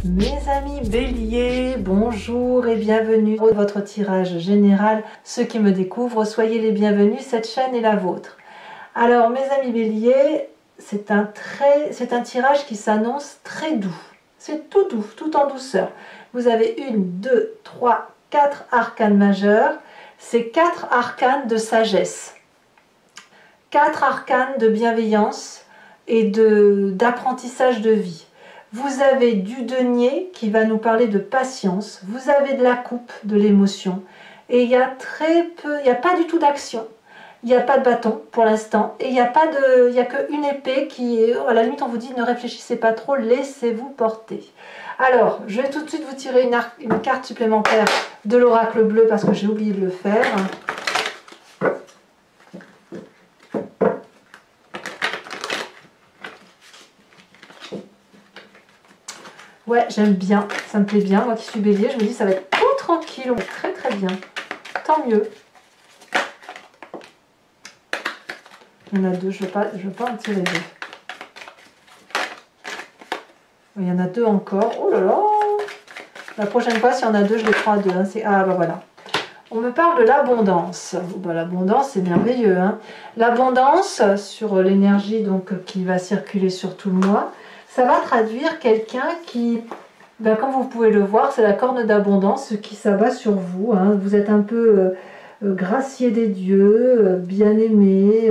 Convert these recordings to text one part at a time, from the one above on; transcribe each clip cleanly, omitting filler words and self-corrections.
Mes amis béliers, bonjour et bienvenue dans votre tirage général. Ceux qui me découvrent, soyez les bienvenus, cette chaîne est la vôtre. Alors mes amis béliers, c'est un tirage qui s'annonce très doux. C'est tout doux, tout en douceur. Vous avez 1, 2, 3, 4 arcanes majeurs. C'est 4 arcanes de sagesse. 4 arcanes de bienveillance et d'apprentissage de vie. Vous avez du denier qui va nous parler de patience, vous avez de la coupe, de l'émotion, et il y a très peu, il n'y a pas du tout d'action, il n'y a pas de bâton pour l'instant, et il n'y a qu'une épée qui est, à la limite on vous dit ne réfléchissez pas trop, laissez-vous porter. Alors, je vais tout de suite vous tirer une carte supplémentaire de l'oracle bleu parce que j'ai oublié de le faire. Ouais, j'aime bien, ça me plaît bien. Moi qui suis bélier, je me dis ça va être tout tranquille, très très bien. Tant mieux. Il y en a deux, je veux pas en tirer deux. Il y en a deux encore. Oh là là! La prochaine fois, s'il y en a deux, je les prends à deux. Hein. Ah bah voilà. On me parle de l'abondance. Bah, l'abondance, c'est merveilleux. Hein. L'abondance, sur l'énergie donc qui va circuler sur tout le mois, ça va traduire quelqu'un qui, ben, comme vous pouvez le voir, c'est la corne d'abondance qui s'abat sur vous. Hein. Vous êtes un peu gracié des dieux, bien aimé.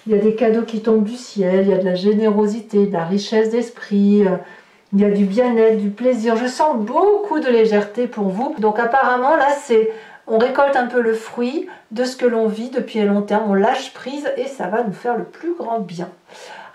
Il y a des cadeaux qui tombent du ciel, il y a de la générosité, de la richesse d'esprit. Il y a du bien-être, du plaisir. Je sens beaucoup de légèreté pour vous. Donc apparemment, là, on récolte un peu le fruit de ce que l'on vit depuis un long terme. On lâche prise et ça va nous faire le plus grand bien.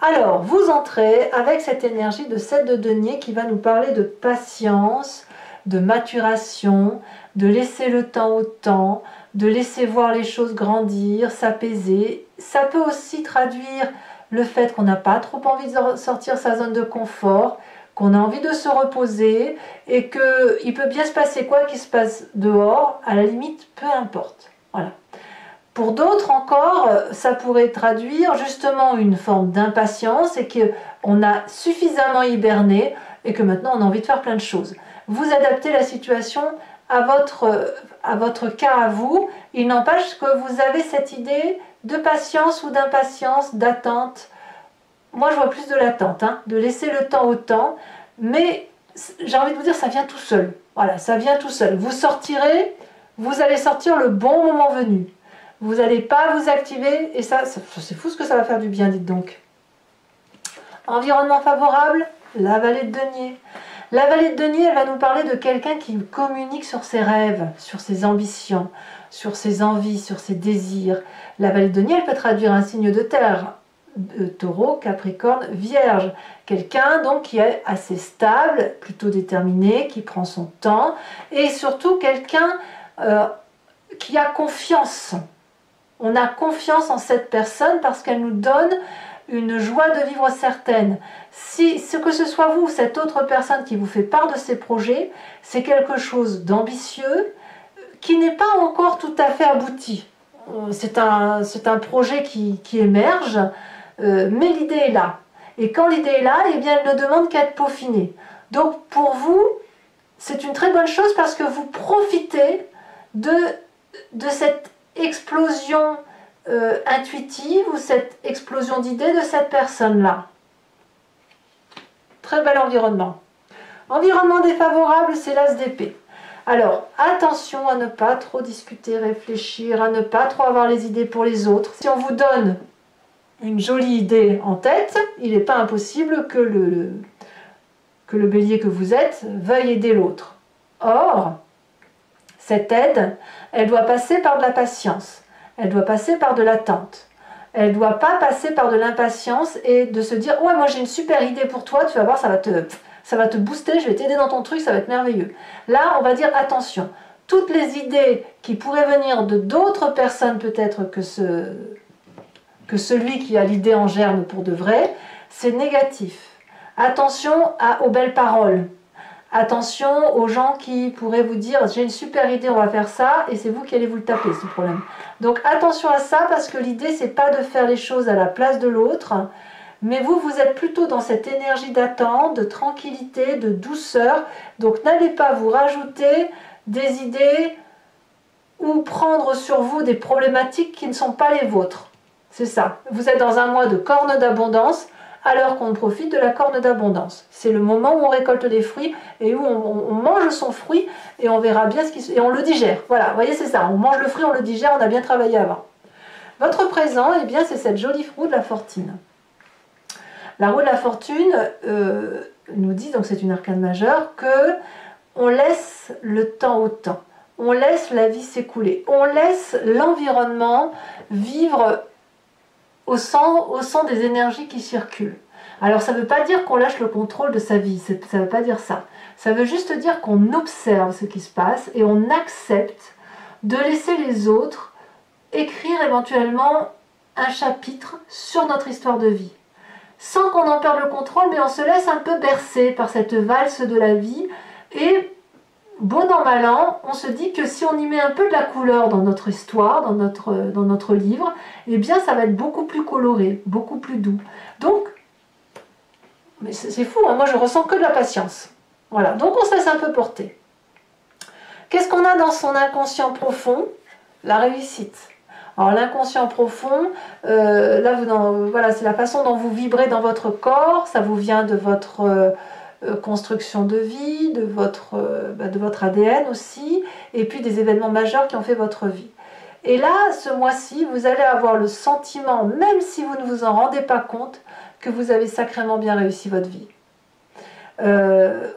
Alors, vous entrez avec cette énergie de 7 de denier qui va nous parler de patience, de maturation, de laisser le temps au temps, de laisser voir les choses grandir, s'apaiser. Ça peut aussi traduire le fait qu'on n'a pas trop envie de sortir sa zone de confort, qu'on a envie de se reposer et qu'il peut bien se passer quoi qu'il se passe dehors, à la limite, peu importe. Voilà. Pour d'autres encore, ça pourrait traduire justement une forme d'impatience et qu'on a suffisamment hiberné et que maintenant on a envie de faire plein de choses. Vous adaptez la situation à votre cas à vous. Il n'empêche que vous avez cette idée de patience ou d'impatience, d'attente. Moi je vois plus de l'attente, hein, de laisser le temps au temps, mais j'ai envie de vous dire ça vient tout seul. Voilà, ça vient tout seul. Vous sortirez, vous allez sortir le bon moment venu. Vous n'allez pas vous activer et ça c'est fou ce que ça va faire du bien, dites donc. Environnement favorable, la vallée de denier. La vallée de denier, elle va nous parler de quelqu'un qui communique sur ses rêves, sur ses ambitions, sur ses envies, sur ses désirs. La vallée de denier, elle peut traduire un signe de terre, taureau, capricorne, vierge. Quelqu'un donc qui est assez stable, plutôt déterminé, qui prend son temps et surtout quelqu'un qui a confiance. On a confiance en cette personne parce qu'elle nous donne une joie de vivre certaine. Si ce que ce soit vous ou cette autre personne qui vous fait part de ses projets, c'est quelque chose d'ambitieux qui n'est pas encore tout à fait abouti. C'est un projet qui émerge, mais l'idée est là. Et quand l'idée est là, eh bien, elle ne demande qu'à être peaufinée. Donc pour vous, c'est une très bonne chose parce que vous profitez de cette explosion intuitive ou cette explosion d'idées de cette personne-là. Très bel environnement. Environnement défavorable, c'est l'as d'épée. Alors, attention à ne pas trop discuter, réfléchir, à ne pas trop avoir les idées pour les autres. Si on vous donne une jolie idée en tête, il n'est pas impossible que le bélier que vous êtes veuille aider l'autre. Or, cette aide, elle doit passer par de la patience, elle doit passer par de l'attente. Elle ne doit pas passer par de l'impatience et de se dire « Ouais, moi j'ai une super idée pour toi, tu vas voir, ça va te booster, je vais t'aider dans ton truc, ça va être merveilleux. » Là, on va dire « Attention, toutes les idées qui pourraient venir de d'autres personnes peut-être que celui qui a l'idée en germe pour de vrai, c'est négatif. Attention aux belles paroles. Attention aux gens qui pourraient vous dire j'ai une super idée, on va faire ça, et c'est vous qui allez vous le taper, ce problème. Donc attention à ça, parce que l'idée c'est pas de faire les choses à la place de l'autre, Mais vous, vous êtes plutôt dans cette énergie d'attente, de tranquillité, de douceur. Donc n'allez pas vous rajouter des idées ou prendre sur vous des problématiques qui ne sont pas les vôtres. C'est ça. Vous êtes dans un mois de corne d'abondance, alors qu'on profite de la corne d'abondance. C'est le moment où on récolte les fruits et où on mange son fruit et on verra bien ce qui se... Et on le digère. Voilà, vous voyez, c'est ça. On mange le fruit, on le digère, on a bien travaillé avant. Votre présent, eh bien, c'est cette jolie roue de la fortune. La roue de la fortune nous dit, donc c'est une arcane majeure, que on laisse le temps au temps. On laisse la vie s'écouler. On laisse l'environnement vivre au sang des énergies qui circulent. Alors ça ne veut pas dire qu'on lâche le contrôle de sa vie, ça ne veut pas dire ça. Ça veut juste dire qu'on observe ce qui se passe et on accepte de laisser les autres écrire éventuellement un chapitre sur notre histoire de vie. Sans qu'on en perde le contrôle, mais on se laisse un peu bercer par cette valse de la vie et bon an, mal an, on se dit que si on y met un peu de la couleur dans notre histoire, dans notre livre, eh bien ça va être beaucoup plus coloré, beaucoup plus doux. Donc, mais c'est fou, hein, moi je ressens que de la patience. Voilà, donc on se laisse un peu porter. Qu'est-ce qu'on a dans son inconscient profond? La réussite. Alors l'inconscient profond, là voilà, c'est la façon dont vous vibrez dans votre corps, ça vous vient de votre... construction de vie, de votre ADN aussi, et puis des événements majeurs qui ont fait votre vie. Et là, ce mois-ci, vous allez avoir le sentiment, même si vous ne vous en rendez pas compte, que vous avez sacrément bien réussi votre vie.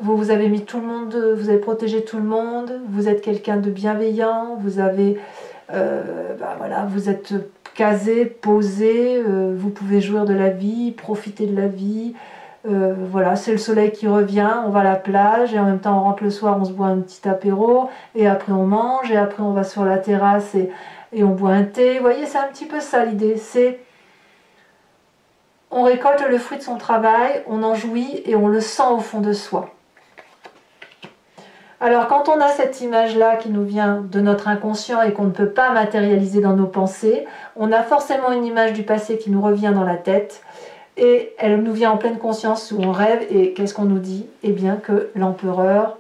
Vous avez mis tout le monde, vous avez protégé tout le monde, vous êtes quelqu'un de bienveillant, vous avez, voilà, vous êtes casé, posé, vous pouvez jouir de la vie, profiter de la vie. Voilà, c'est le soleil qui revient, on va à la plage et en même temps on rentre le soir, on se boit un petit apéro et après on mange et après on va sur la terrasse et on boit un thé. Vous voyez, c'est un petit peu ça l'idée, c'est on récolte le fruit de son travail, on en jouit et on le sent au fond de soi. Alors quand on a cette image-là qui nous vient de notre inconscient et qu'on ne peut pas matérialiser dans nos pensées, on a forcément une image du passé qui nous revient dans la tête. Et elle nous vient en pleine conscience où on rêve, et qu'est-ce qu'on nous dit? Eh bien que l'empereur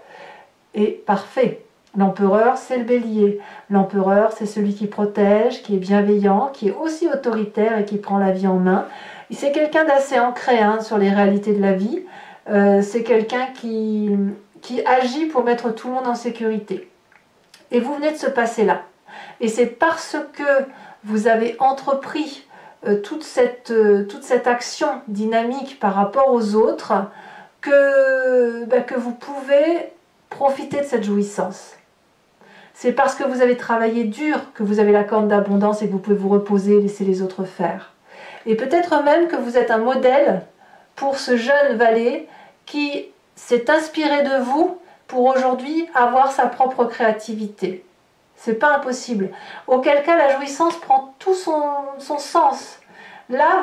est parfait. L'empereur, c'est le bélier. L'empereur, c'est celui qui protège, qui est bienveillant, qui est aussi autoritaire et qui prend la vie en main. C'est quelqu'un d'assez ancré sur les réalités de la vie. C'est quelqu'un qui agit pour mettre tout le monde en sécurité. Et vous venez de se passer là. Et c'est parce que vous avez entrepris toute cette action dynamique par rapport aux autres que vous pouvez profiter de cette jouissance. C'est parce que vous avez travaillé dur que vous avez la corne d'abondance et que vous pouvez vous reposer et laisser les autres faire. Et peut-être même que vous êtes un modèle pour ce jeune valet qui s'est inspiré de vous pour aujourd'hui avoir sa propre créativité. C'est pas impossible. Auquel cas la jouissance prend tout son sens. Là,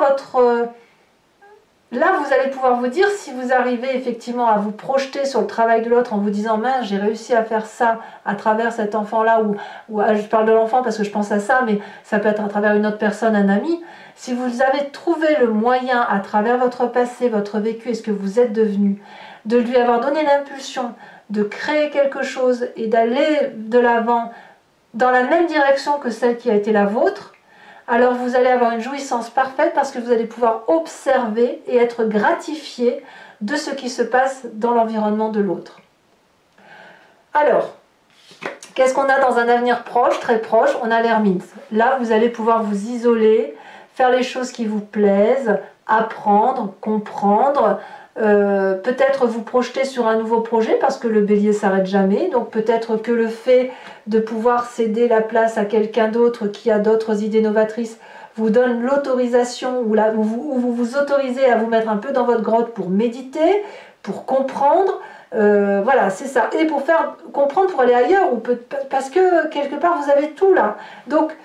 vous allez pouvoir vous dire, si vous arrivez effectivement à vous projeter sur le travail de l'autre en vous disant « mince, j'ai réussi à faire ça à travers cet enfant-là » ou je parle de l'enfant parce que je pense à ça, mais ça peut être à travers une autre personne, un ami. Si vous avez trouvé le moyen à travers votre passé, votre vécu et ce que vous êtes devenu, de lui avoir donné l'impulsion de créer quelque chose et d'aller de l'avant dans la même direction que celle qui a été la vôtre, alors vous allez avoir une jouissance parfaite parce que vous allez pouvoir observer et être gratifié de ce qui se passe dans l'environnement de l'autre. Alors, qu'est-ce qu'on a dans un avenir proche, très proche? On a l'ermite. Là, vous allez pouvoir vous isoler, faire les choses qui vous plaisent, apprendre, comprendre, peut-être vous projeter sur un nouveau projet parce que le bélier s'arrête jamais, donc peut-être que le fait de pouvoir céder la place à quelqu'un d'autre qui a d'autres idées novatrices vous donne l'autorisation ou vous vous autorisez à vous mettre un peu dans votre grotte pour méditer, pour comprendre, voilà, c'est ça, et pour faire comprendre, pour aller ailleurs, parce que quelque part vous avez tout là, donc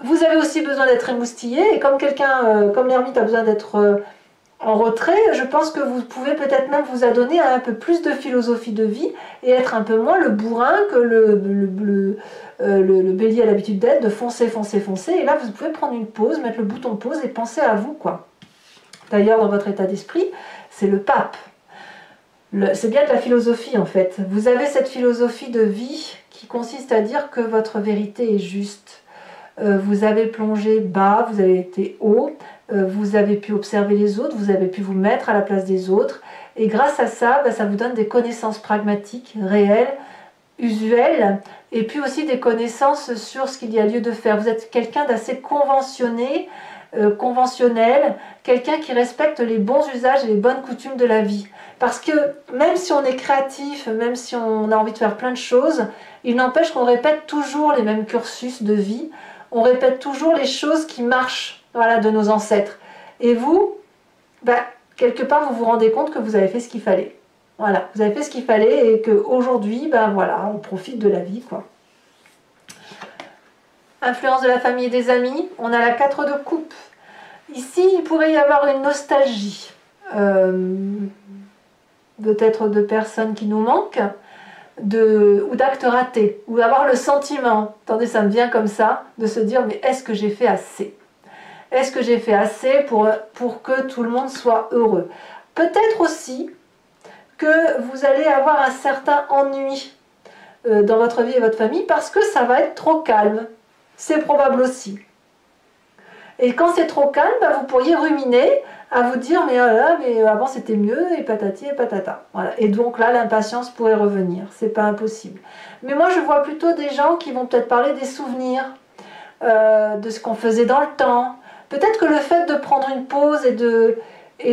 vous avez aussi besoin d'être émoustillé, et comme comme l'ermite a besoin d'être en retrait, je pense que vous pouvez peut-être même vous adonner à un peu plus de philosophie de vie et être un peu moins le bourrin que le bélier a l'habitude d'être, de foncer, foncer, foncer. Et là, vous pouvez prendre une pause, mettre le bouton pause et penser à vous, quoi. D'ailleurs, dans votre état d'esprit, c'est le pape. C'est bien de la philosophie en fait. Vous avez cette philosophie de vie qui consiste à dire que votre vérité est juste. Vous avez plongé bas, vous avez été haut, vous avez pu observer les autres, vous avez pu vous mettre à la place des autres. Et grâce à ça, ça vous donne des connaissances pragmatiques, réelles, usuelles, et puis aussi des connaissances sur ce qu'il y a lieu de faire. Vous êtes quelqu'un d'assez conventionnel, quelqu'un qui respecte les bons usages et les bonnes coutumes de la vie. Parce que même si on est créatif, même si on a envie de faire plein de choses, il n'empêche qu'on répète toujours les mêmes cursus de vie, on répète toujours les choses qui marchent, voilà, de nos ancêtres. Et vous, quelque part, vous vous rendez compte que vous avez fait ce qu'il fallait. Voilà, vous avez fait ce qu'il fallait et qu'aujourd'hui, voilà, on profite de la vie, quoi. Influence de la famille et des amis, on a la 4 de coupe. Ici, il pourrait y avoir une nostalgie. Peut-être de personnes qui nous manquent, ou d'actes ratés, ou avoir le sentiment, attendez, ça me vient comme ça, de se dire, mais est-ce que j'ai fait assez? Est-ce que j'ai fait assez pour que tout le monde soit heureux? Peut-être aussi que vous allez avoir un certain ennui dans votre vie et votre famille parce que ça va être trop calme. C'est probable aussi. Et quand c'est trop calme, vous pourriez ruminer à vous dire mais avant c'était mieux et patati et patata. Voilà. Et donc là l'impatience pourrait revenir, c'est pas impossible. Mais moi je vois plutôt des gens qui vont peut-être parler des souvenirs, de ce qu'on faisait dans le temps. Peut-être que le fait de prendre une pause et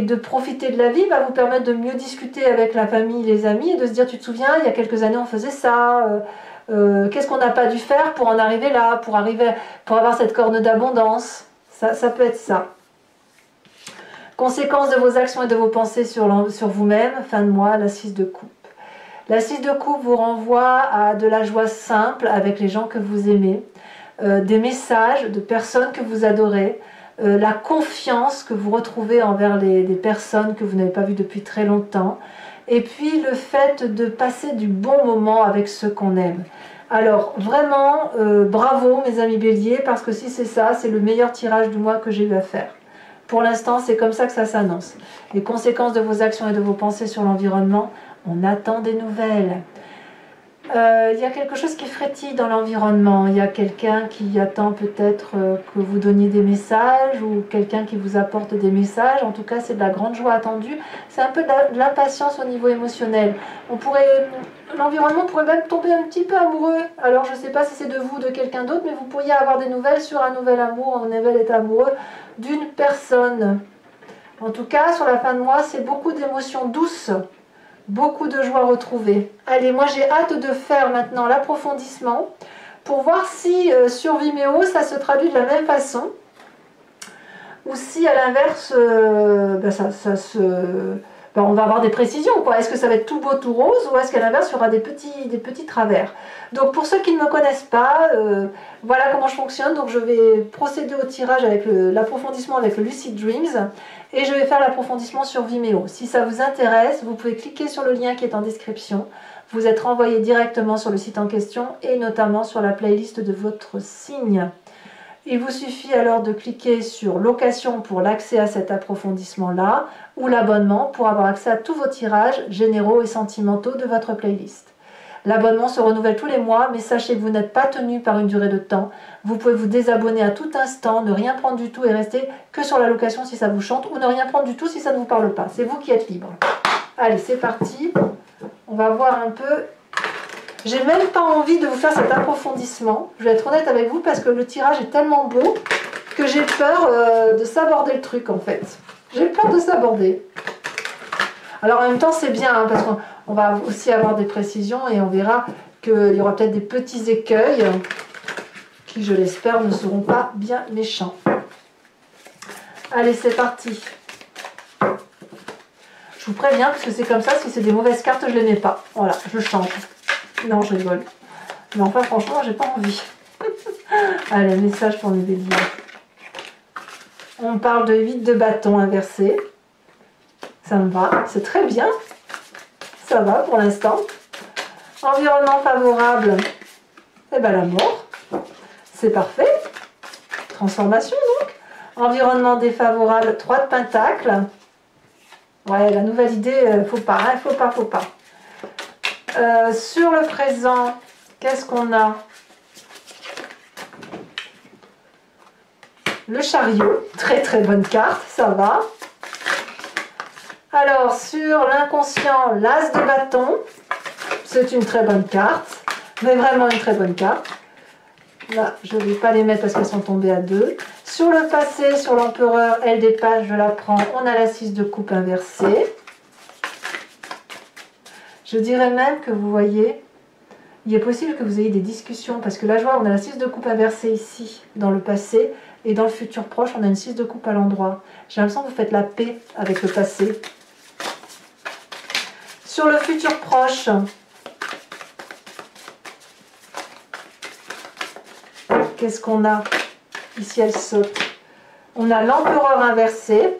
de profiter de la vie va vous permettre de mieux discuter avec la famille, les amis et de se dire tu te souviens il y a quelques années on faisait ça, qu'est-ce qu'on n'a pas dû faire pour en arriver là, pour avoir cette corne d'abondance. Ça peut être ça. Conséquences de vos actions et de vos pensées sur vous-même, fin de mois, la 6 de coupe. La 6 de coupe vous renvoie à de la joie simple avec les gens que vous aimez, des messages de personnes que vous adorez, la confiance que vous retrouvez envers des personnes que vous n'avez pas vues depuis très longtemps, et puis le fait de passer du bon moment avec ceux qu'on aime. Alors vraiment, bravo mes amis béliers, parce que si c'est ça, c'est le meilleur tirage du mois que j'ai eu à faire. Pour l'instant, c'est comme ça que ça s'annonce. Les conséquences de vos actions et de vos pensées sur l'environnement, on attend des nouvelles. Il y a quelque chose qui frétille dans l'environnement. Il y a quelqu'un qui attend peut-être que vous donniez des messages ou quelqu'un qui vous apporte des messages. En tout cas, c'est de la grande joie attendue. C'est un peu de l'impatience au niveau émotionnel. L'environnement pourrait même tomber un petit peu amoureux. Alors, je ne sais pas si c'est de vous ou de quelqu'un d'autre, mais vous pourriez avoir des nouvelles sur un nouvel amour, un nouvel état amoureux d'une personne. En tout cas, sur la fin de mois, c'est beaucoup d'émotions douces. Beaucoup de joie retrouvée. Allez, moi j'ai hâte de faire maintenant l'approfondissement pour voir si sur Vimeo ça se traduit de la même façon ou si à l'inverse on va avoir des précisions. Est-ce que ça va être tout beau, tout rose ou est-ce qu'à l'inverse il y aura des petits travers. Donc pour ceux qui ne me connaissent pas, voilà comment je fonctionne. Donc je vais procéder au tirage avec l'approfondissement avec le Lucid Dreams. Et je vais faire l'approfondissement sur Vimeo. Si ça vous intéresse, vous pouvez cliquer sur le lien qui est en description. Vous êtes renvoyé directement sur le site en question et notamment sur la playlist de votre signe. Il vous suffit alors de cliquer sur location pour l'accès à cet approfondissement-là ou l'abonnement pour avoir accès à tous vos tirages généraux et sentimentaux de votre playlist. L'abonnement se renouvelle tous les mois, mais sachez que vous n'êtes pas tenu par une durée de temps. Vous pouvez vous désabonner à tout instant, ne rien prendre du tout et rester que sur la location si ça vous chante, ou ne rien prendre du tout si ça ne vous parle pas. C'est vous qui êtes libre. Allez, c'est parti. On va voir un peu. J'ai même pas envie de vous faire cet approfondissement. Je vais être honnête avec vous parce que le tirage est tellement beau que j'ai peur de saborder le truc en fait. J'ai peur de saborder. Alors en même temps c'est bien parce qu'on va aussi avoir des précisions et on verra qu'il y aura peut-être des petits écueils qui je l'espère ne seront pas bien méchants. Allez c'est parti. Je vous préviens parce que c'est comme ça, si c'est des mauvaises cartes je les mets pas. Voilà, je change. Non je rigole. Mais enfin franchement j'ai pas envie. Allez, message pour mes béliers. On parle de 8 de bâton inversé. Ça me va, c'est très bien. Ça va pour l'instant. Environnement favorable. Eh bien la mort. C'est parfait. Transformation donc. Environnement défavorable, 3 de pentacles. Ouais, la nouvelle idée, faut pas, hein, faut pas. Sur le présent, qu'est-ce qu'on a? Le chariot, très très bonne carte, ça va. Alors, sur l'inconscient, l'as de bâton, c'est une très bonne carte, mais vraiment une très bonne carte. Là, je ne vais pas les mettre parce qu'elles sont tombées à 2. Sur le passé, sur l'empereur, elle des pages, je la prends, on a la 6 de coupe inversée. Je dirais même que vous voyez, il est possible que vous ayez des discussions, parce que là, je vois, on a la 6 de coupe inversée ici, dans le passé, et dans le futur proche, on a une 6 de coupe à l'endroit. J'ai l'impression que vous faites la paix avec le passé. Sur le futur proche, qu'est-ce qu'on a? Ici, elle saute. On a l'empereur inversé.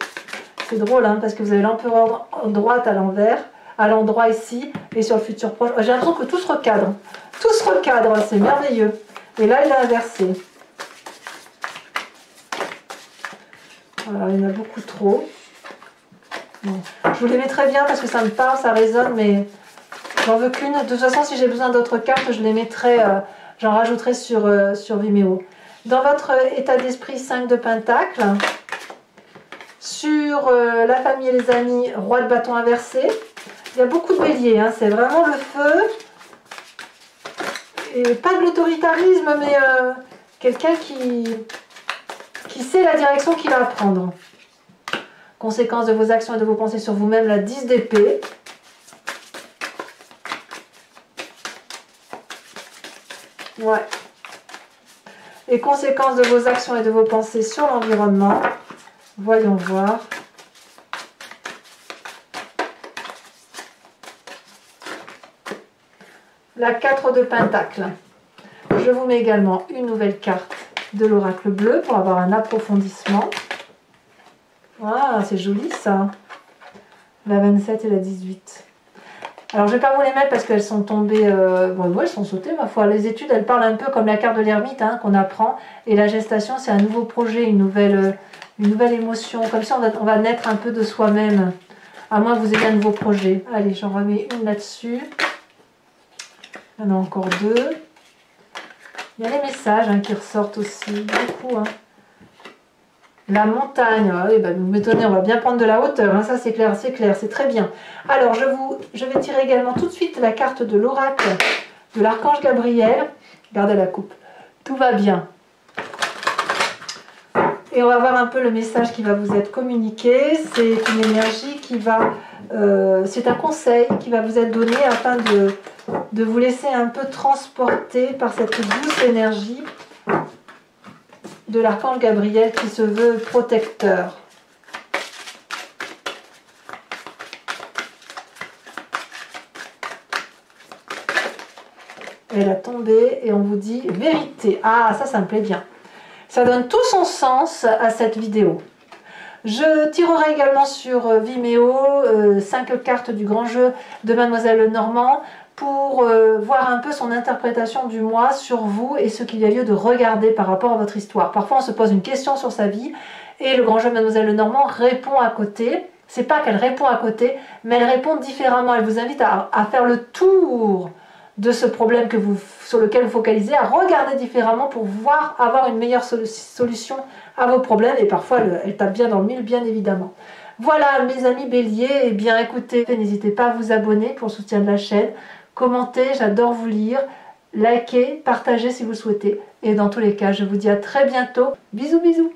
C'est drôle, hein, parce que vous avez l'empereur droite à l'envers, à l'endroit ici, et sur le futur proche. J'ai l'impression que tout se recadre. Tout se recadre, c'est merveilleux. Et là, il est inversé. Voilà, il y en a beaucoup trop. Bon. Je vous les mettrai bien parce que ça me parle, ça résonne, mais j'en veux qu'une. De toute façon, si j'ai besoin d'autres cartes, je les mettrai, j'en rajouterai sur Vimeo. Dans votre état d'esprit, 5 de pentacle. Sur la famille et les amis, roi de bâton inversé. Il y a beaucoup de béliers, hein, c'est vraiment le feu. Et pas de l'autoritarisme, mais quelqu'un qui sait la direction qu'il va prendre. Conséquence de vos actions et de vos pensées sur vous-même, la 10 d'épée. Ouais. Et conséquence de vos actions et de vos pensées sur l'environnement. Voyons voir. La 4 de pentacle. Je vous mets également une nouvelle carte de l'oracle bleu pour avoir un approfondissement. Ah, c'est joli ça. La 27 et la 18. Alors, je ne vais pas vous les mettre parce qu'elles sont tombées... bon, elles sont sautées, ma foi. Les études, elles parlent un peu comme la carte de l'ermite, hein, qu'on apprend. Et la gestation, c'est un nouveau projet, une nouvelle émotion. Comme ça, on va naître un peu de soi-même. À moins que vous ayez un nouveau projet. Allez, j'en remets une là-dessus. Il y en a encore 2. Il y a les messages, hein, qui ressortent aussi. Beaucoup, hein. La montagne, ah oui, bah, vous m'étonnez, on va bien prendre de la hauteur, hein, ça c'est clair, c'est très bien. Alors je vais tirer également tout de suite la carte de l'oracle de l'archange Gabriel. Regardez la coupe, tout va bien. Et on va voir un peu le message qui va vous être communiqué. C'est une énergie qui va, c'est un conseil qui va vous être donné afin de vous laisser un peu transporter par cette douce énergie de l'archange Gabriel qui se veut protecteur. Elle a tombé et on vous dit vérité. Ah, ça me plaît bien. Ça donne tout son sens à cette vidéo. Je tirerai également sur Vimeo 5 cartes du grand jeu de Mademoiselle Lenormand pour voir un peu son interprétation du mois sur vous et ce qu'il y a lieu de regarder par rapport à votre histoire. Parfois on se pose une question sur sa vie et le grand jeu de Mademoiselle Lenormand répond à côté. C'est pas qu'elle répond à côté, mais elle répond différemment. Elle vous invite à faire le tour de ce problème sur lequel vous focalisez, à regarder différemment pour avoir une meilleure solution à vos problèmes. Et parfois elle tape bien dans le mille, bien évidemment. Voilà mes amis béliers, et bien écoutez, n'hésitez pas à vous abonner pour le soutien de la chaîne. Commentez, j'adore vous lire, likez, partagez si vous le souhaitez. Et dans tous les cas, je vous dis à très bientôt. Bisous bisous.